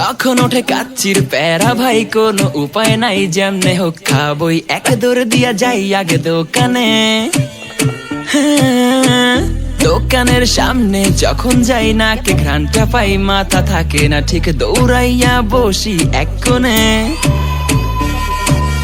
যখন ওঠে কাচ্চির প্যারা ভাই কোনো উপায় নাই, যেমনে হোক খাবই, এক দৌড় দিয়া যাই আগে দোকানে। দোকানের সামনে যখন যাই নাকে ঘ্রাণটা পাই, মাথা থাকে না ঠিক, দৌড়াইয়া বসি এক কোণে।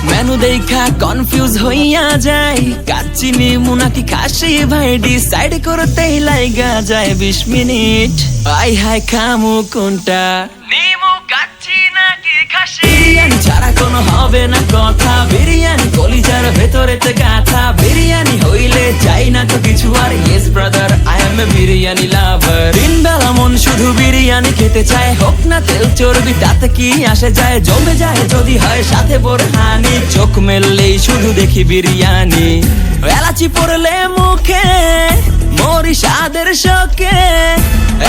মেনু দেখা কনফিউজ হইয়া যাই, কাচ্চি নিমু নাকি খাসি ভাই ডিসাইড করতেই লাইগা যায় 20 মিনিট। আই হাই খামু কোনটা, নিমু কাচ্চি নাকি খাসি? বিরিয়ানি ছাড়া কোনো হবে না কথা, বিরিয়ানি কলিজার ভেতরেতে গাথা। বিরিয়ানি হইলে চাই না তো কিছু আর, yes brother I M A biryani লাভার। দিন বেলা মন শুধু বিরিয়ানি খেতে চায়, হোক না তেল চর্বি তাতে কি আসে যায়, জমে যায় যদি হয় সাথে বোরহানি। চোখ মেললেই শুধু দেখি বিরিয়ানি, এলাচি পড়লে মুখে মরি স্বাদের শোকে।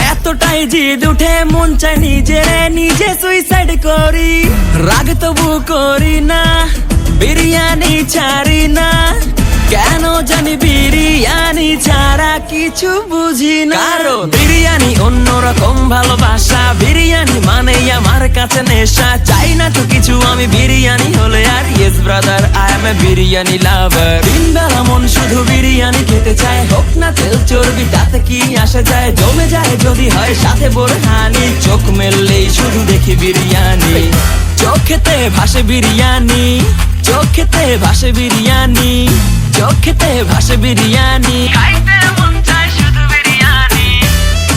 এতটাই জিদ উঠে মন চাই নিজে সুইসাইড করি, রাগ তবু করি না, বিরিয়ানি ছাড়ি না। কেন জানি বিরিয়ানি ছাড়া কিছু বুঝি না, কারণ বিরিয়ানি অন্যরকম ভালোবাসা। বিরিয়ানি মানে আমার কাছে নেশা, চাই না তো কিছু আমি বিরিয়ানি হলে আর, yes brother I M A biryani লাভার। দিন বেলা মন শুধু বিরিয়ানি খেতে চায়, হোক না তেল চর্বি তাতে কি আসে যায়, জমে যায় যদি হয় সাথে বোরহানি। চোখ মেললেই শুধু দেখি বিরিয়ানি, চোখেতে ভাসে বিরিয়ানি, চোখেতে ভাসে বিরিয়ানি, চোখেতে ভাসে বিরিয়ানি।